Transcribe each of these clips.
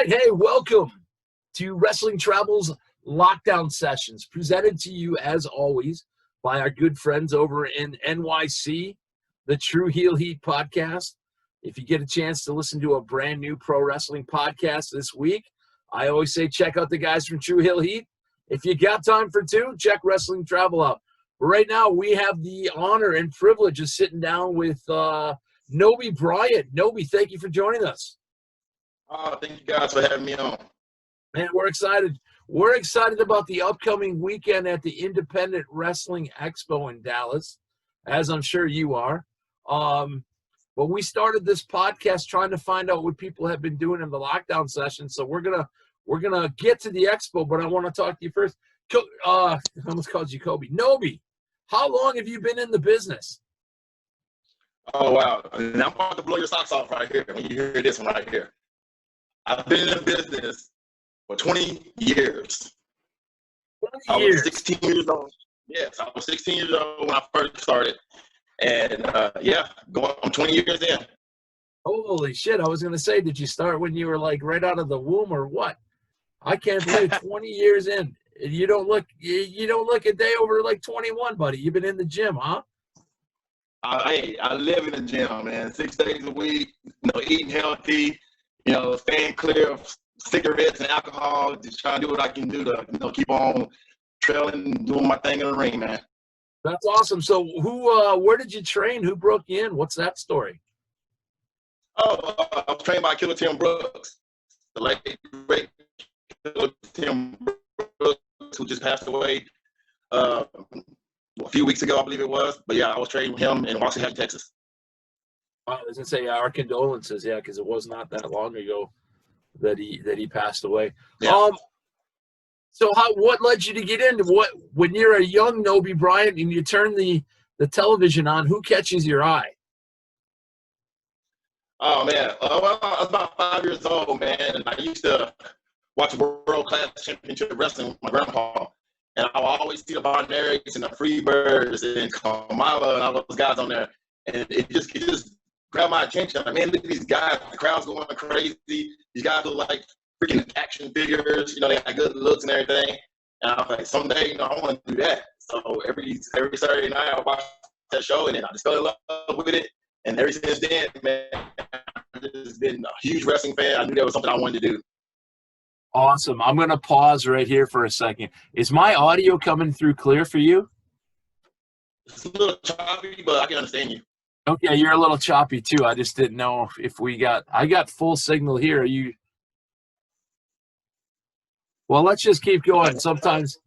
right, hey, welcome to Wrestling Travel's Lockdown Sessions, presented to you, as always, by our good friends over in NYC, the True Heel Heat podcast. If you get a chance to listen to a brand new pro wrestling podcast this week, I always say check out the guys from True Heel Heat. If you got time for two, check Wrestling Travel out. But right now, we have the honor and privilege of sitting down with Nobe Bryant. Nobe, thank you for joining us. Thank you guys for having me on. Man, we're excited. We're excited about the upcoming weekend at the Independent Wrestling Expo in Dallas, as I'm sure you are. But we started this podcast trying to find out what people have been doing in the lockdown session. So we're gonna get to the expo, but I want to talk to you first. I almost called you Kobe. Nobe, how long have you been in the business? Oh wow! And I'm about to blow your socks off right here when you hear this one right here. I've been in the business for 20 years. 20 years. I was 16 years old. Yes, I was 16 years old when I first started. And I'm 20 years in. Holy shit. I was going to say, did you start when you were like right out of the womb or what? I can't believe 20 years in. You don't look a day over like 21, buddy. You've been in the gym, huh? I live in the gym, man. 6 days a week, eating healthy, staying clear of cigarettes and alcohol, just trying to do what I can do to, keep on trailing and doing my thing in the ring, man. That's awesome. So where did you train? Who broke you in? What's that story? I was trained by Killer Tim Brooks, the late great Killer Tim Brooks, who just passed away a few weeks ago, I believe it was. But yeah, I was trained with him in Washington, Texas. I was gonna say our condolences, yeah, because it was not that long ago that he passed away. Yeah. So what led you to get into when you're a young Nobe Bryant and you turn the television on? Who catches your eye? Oh man, well, I was about 5 years old, man, and I used to watch World Class Championship Wrestling with my grandpa, and I would always see the Bonarics and the Freebirds and Kamala and all those guys on there, and it just grabbed my attention. I mean, look at these guys, the crowd's going crazy. These guys look like freaking action figures, they got good looks and everything. And I was like, someday, I want to do that. So every Saturday night I watch that show, and then I just fell in love with it. And ever since then, man, I've just been a huge wrestling fan. I knew that was something I wanted to do. Awesome. I'm going to pause right here for a second. Is my audio coming through clear for you? It's a little choppy, but I can understand you. Okay, you're a little choppy too. I just didn't know if I got full signal here. Are you? Well, let's just keep going. Sometimes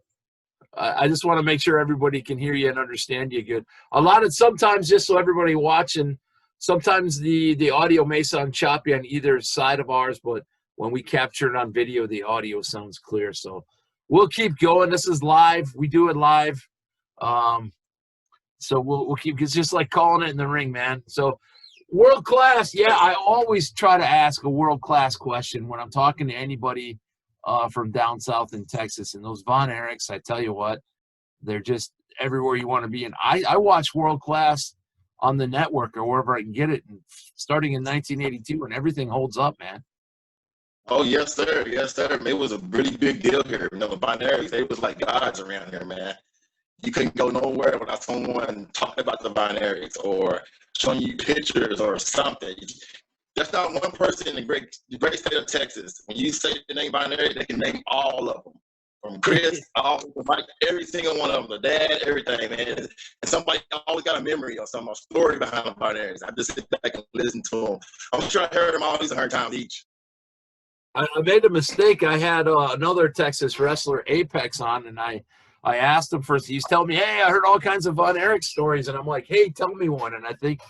I just want to make sure everybody can hear you and understand you good. Sometimes just so everybody watching, sometimes the audio may sound choppy on either side of ours, but when we capture it on video, the audio sounds clear. So we'll keep going. This is live. We do it live. So we'll keep, it's just like calling it in the ring, man. So world class. Yeah, I always try to ask a world class question when I'm talking to anybody from down south in Texas. And those Von Erichs, I tell you what, they're just everywhere you want to be. And I watch world class on the network or wherever I can get it, and starting in 1982, and everything holds up, man. Oh, yes, sir. Yes, sir. It was a really big deal here. The Von Erichs, they was like gods around here, man. You couldn't go nowhere without someone talking about the Von Erichs or showing you pictures or something. There's not one person in the great state of Texas. When you say the name Von Erich, they can name all of them. From Chris, all to Mike, every single one of them, the dad, everything, man. And somebody always got a memory or a story behind the Von Erichs. I just sit back and listen to them. I'm sure I heard them all these 100 times each. I made a mistake. I had another Texas wrestler, Apex, on, and I asked him first. He's telling me, hey, I heard all kinds of Von Erich stories. And I'm like, hey, tell me one. And I think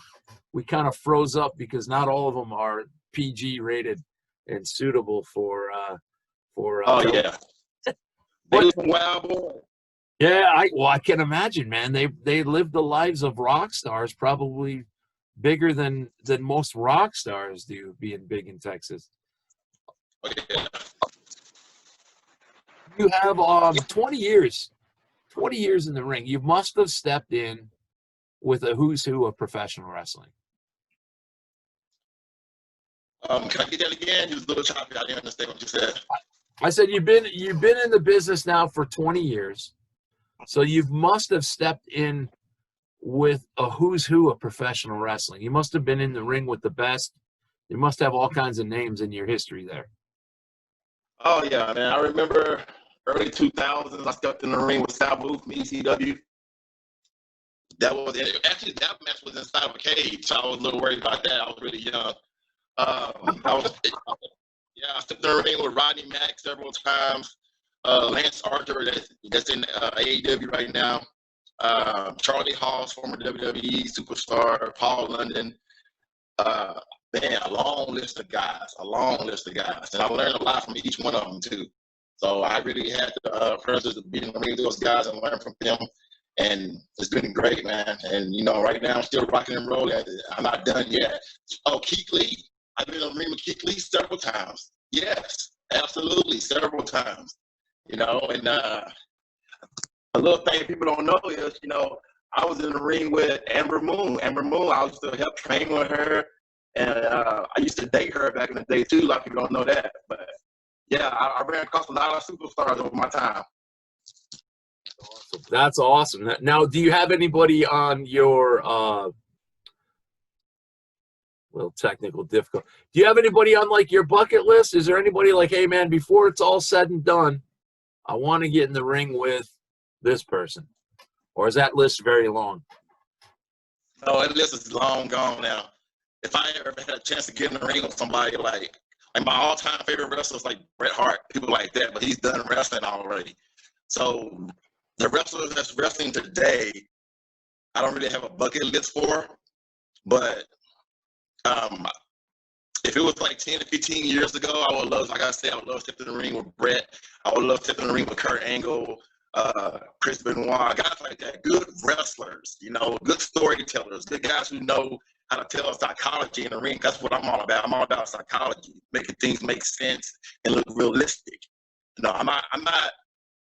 we kind of froze up because not all of them are PG rated and suitable for yeah. They was wild boy. Yeah, I can imagine, man. They lived the lives of rock stars, probably bigger than most rock stars do, being big in Texas. Oh, yeah. You have 20 years in the ring. You must have stepped in with a who's who of professional wrestling. Can I get that again? You was a little choppy. I didn't understand what you said. I said you've been in the business now for 20 years, so you must have stepped in with a who's who of professional wrestling. You must have been in the ring with the best. You must have all kinds of names in your history there. Oh yeah, man. I remember early 2000s. I stepped in the ring with Sabu from ECW. That was actually that match was inside of a cage. So I was a little worried about that. I was really young. I stepped in the ring with Rodney Mack several times. Lance Archer, that's in AEW right now. Charlie Haas, former WWE superstar. Paul London. Man, a long list of guys. And I learned a lot from each one of them too. So I really had the privilege of being in the ring with those guys and learn from them. And it's been great, man. And, right now I'm still rocking and rolling. I'm not done yet. Oh, Keith Lee. I've been in the ring with Keith Lee several times. Yes, absolutely, several times. And a little thing people don't know is, I was in the ring with Amber Moon. I used to help train with her. And I used to date her back in the day, too. A lot of people don't know that. But, yeah, I ran across a lot of superstars over my time. That's awesome. Now, do you have anybody on your little technical difficult? Do you have anybody on like your bucket list? Is there anybody like, hey man, before it's all said and done, I want to get in the ring with this person? Or is that list very long? No, that list is long gone now. If I ever had a chance to get in the ring with somebody like my all-time favorite wrestlers like Bret Hart, people like that, but he's done wrestling already. So the wrestlers that's wrestling today, I don't really have a bucket list for, but if it was like 10 to 15 years ago, I would love, like I said, I would love to step in the ring with Bret. I would love to step in the ring with Kurt Angle, Chris Benoit, guys like that. Good wrestlers, good storytellers, good guys who know how to tell psychology in the ring. That's what I'm all about. I'm all about psychology, making things make sense and look realistic. I'm not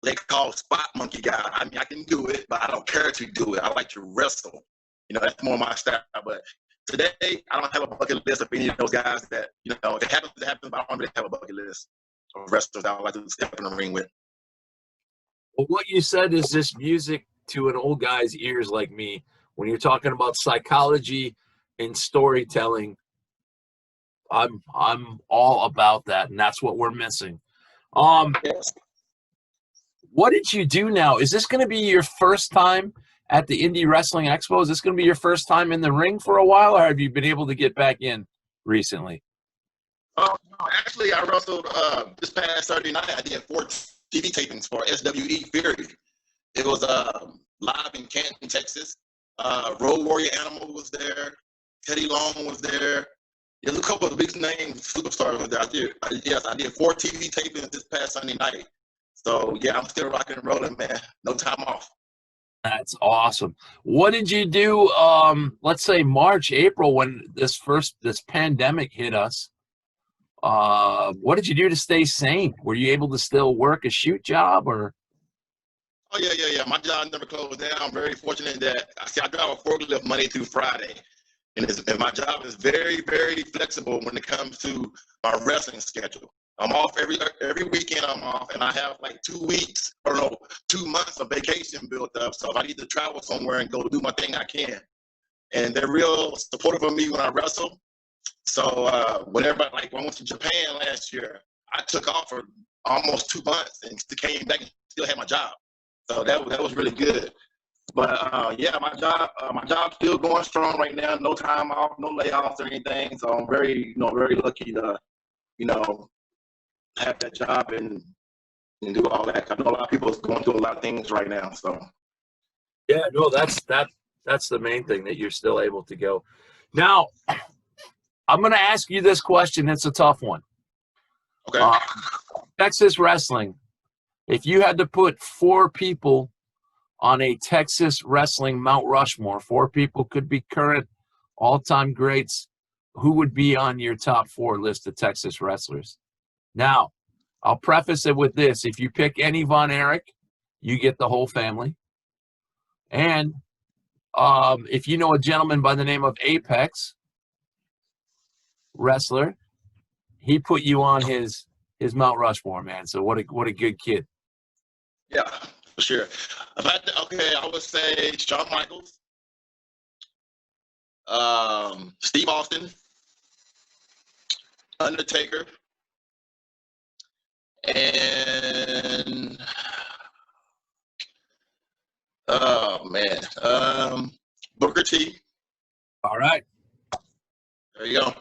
they call spot monkey guy. I mean, I can do it, but I don't care to do it. I like to wrestle. That's more my style. But today, I don't have a bucket list of any of those guys that, if it happens, it happens, but I don't really have a bucket list of wrestlers that I would like to step in the ring with. Well, what you said is just music to an old guy's ears like me. When you're talking about psychology and storytelling, I'm all about that, and that's what we're missing. Yes. What did you do now? Is this going to be your first time at the Indy Wrestling Expo? Is this going to be your first time in the ring for a while, or have you been able to get back in recently? No, actually, I wrestled this past Saturday night. I did 4 TV tapings for SWE Fury. It was live in Canton, Texas. Road Warrior Animal was there. Teddy Long was there. There's a couple of big name superstars there. I did 4 TV tapings this past Sunday night. So, yeah, I'm still rocking and rolling, man. No time off. That's awesome. What did you do, let's say March, April, when this pandemic hit us? What did you do to stay sane? Were you able to still work a shoot job, or? Oh, yeah. My job never closed down. I'm very fortunate that I drive a forklift Monday through Friday. And my job is very, very flexible when it comes to my wrestling schedule. I'm off every weekend. I'm off, and I have like 2 weeks, 2 months of vacation built up. So if I need to travel somewhere and go do my thing, I can. And they're real supportive of me when I wrestle. So whenever, like when I went to Japan last year, I took off for almost 2 months and came back and still had my job. So that was really good. But yeah, my job's still going strong right now. No time off, no layoffs or anything. So I'm very, very lucky to, have that job and do all that. I know a lot of people is going through a lot of things right now. So Yeah, no, that's the main thing, that you're still able to go. Now, I'm going to ask you this question. It's a tough one. Okay. Texas wrestling. If you had to put 4 people on a Texas wrestling Mount Rushmore, 4 people, could be current all-time greats, who would be on your top 4 list of Texas wrestlers? Now, I'll preface it with this. If you pick any Von Erich, you get the whole family. And if you know a gentleman by the name of Apex, wrestler, he put you on his Mount Rushmore, man. So what a good kid. Yeah, for sure. I would say Shawn Michaels, Steve Austin, Undertaker, and Booker T. All right. There you go.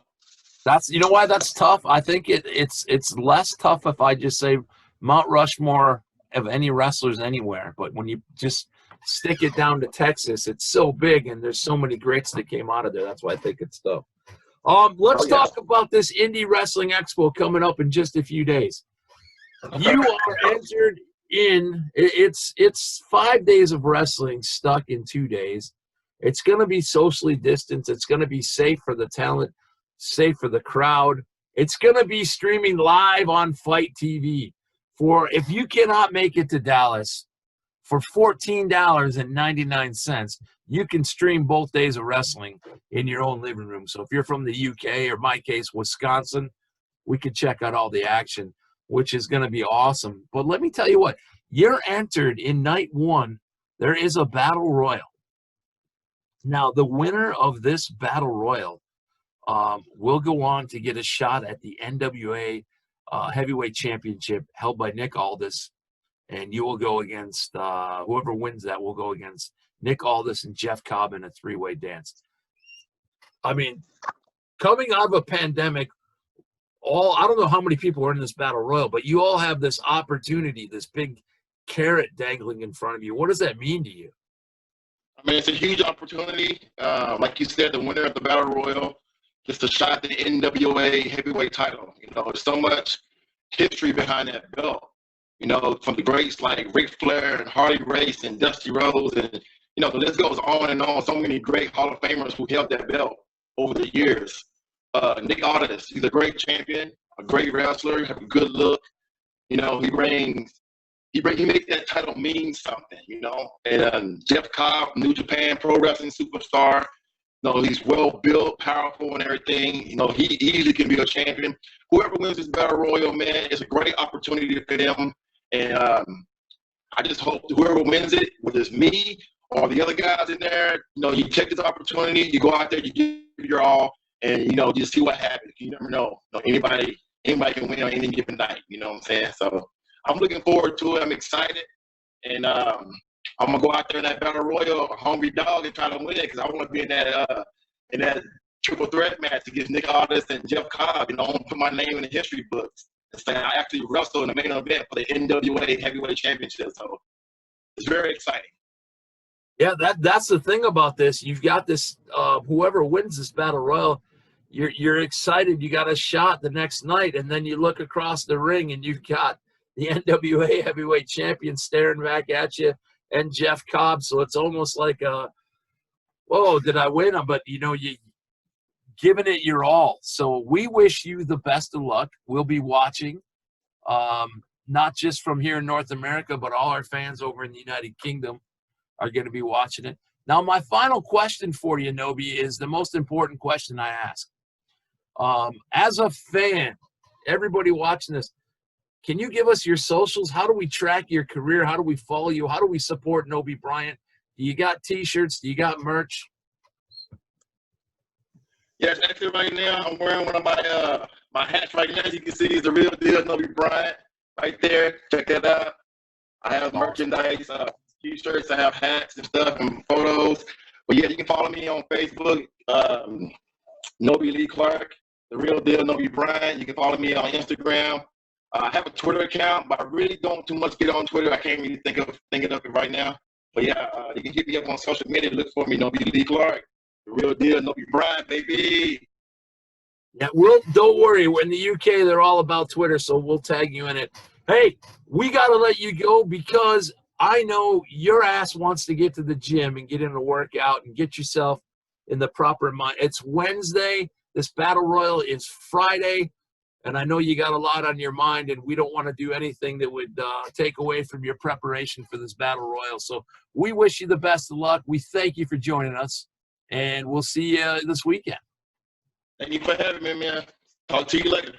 You know why that's tough? I think it's less tough if I just say Mount Rushmore of any wrestlers anywhere. But when you just stick it down to Texas, it's so big and there's so many greats that came out of there. That's why I think it's tough. Let's talk about this Indy Wrestling Expo coming up in just a few days. You are entered in. It's 5 days of wrestling stuck in 2 days. It's going to be socially distanced. It's going to be safe for the talent, safe for the crowd. It's going to be streaming live on Fight TV. If you cannot make it to Dallas, for $14.99, you can stream both days of wrestling in your own living room. So if you're from the UK, or my case, Wisconsin, we could check out all the action, which is going to be awesome. But let me tell you what, you're entered in night one. There is a battle royal. Now, the winner of this battle royal will go on to get a shot at the NWA heavyweight championship held by Nick Aldis. And you will go against whoever wins that will go against Nick Aldis and Jeff Cobb in a three-way dance. I mean, coming out of a pandemic, I don't know how many people are in this battle royal, but you all have this opportunity, this big carrot dangling in front of you. What does that mean to you? I mean, it's a huge opportunity. Like you said, the winner of the battle royal gets a shot at the NWA heavyweight title. You know, there's so much history behind that belt. You know, from the greats like Ric Flair and Harley Race and Dusty Rhodes, and you know, the list goes on and on. So many great Hall of Famers who held that belt over the years. Nick Aldis, he's a great champion, a great wrestler, have a good look. You know, he makes that title mean something. You know, and Jeff Cobb, New Japan Pro Wrestling superstar. You know, he's well built, powerful, and everything. You know, he easily can be a champion. Whoever wins this battle royal, man, it's a great opportunity for them. And I just hope whoever wins it, whether it's me or the other guys in there, you know, you take this opportunity, you go out there, you give your all, and, you know, just see what happens. You never know. You know, anybody can win on any given night, you know what I'm saying? So I'm looking forward to it. I'm excited. And I'm going to go out there in that battle royal, a hungry dog, and try to win it because I want to be in that triple threat match against Nick Aldis and Jeff Cobb. You know, I want to put my name in the history books. It's like I actually wrestled in the main event for the NWA Heavyweight Championship. So it's very exciting. Yeah, that's the thing about this. You've got this, whoever wins this battle royal, you're excited. You got a shot the next night, and then you look across the ring, and you've got the NWA Heavyweight Champion staring back at you and Jeff Cobb. So it's almost like, whoa, did I win? But, you know, you giving it your all. So we wish you the best of luck. We'll be watching, not just from here in North America, but all our fans over in the United Kingdom are going to be watching it. Now, my final question for you, Nobe, is the most important question I ask. As a fan, everybody watching this, can you give us your socials? How do we track your career? How do we follow you? How do we support Nobe Bryant? Do you got T-shirts? Do you got merch? Yes, actually right now I'm wearing one of my hats right now. As you can see, it's the real deal Nobe Bryant right there. Check that out. I have merchandise, T-shirts, I have hats and stuff and photos. But yeah, you can follow me on Facebook, Nobe Lee Clark, the real deal Nobe Bryant. You can follow me on Instagram. I have a Twitter account, but I really don't too much get on Twitter. I can't really think of it right now. But yeah, you can hit me up on social media. Look for me, Nobe Lee Clark. The real deal, Nobe Bryant, baby. Yeah, don't worry. In the UK, they're all about Twitter, so we'll tag you in it. Hey, we got to let you go because I know your ass wants to get to the gym and get in a workout and get yourself in the proper mind. It's Wednesday. This battle royal is Friday, and I know you got a lot on your mind, and we don't want to do anything that would take away from your preparation for this battle royal. So we wish you the best of luck. We thank you for joining us. And we'll see you this weekend. Thank you for having me, man. Talk to you later.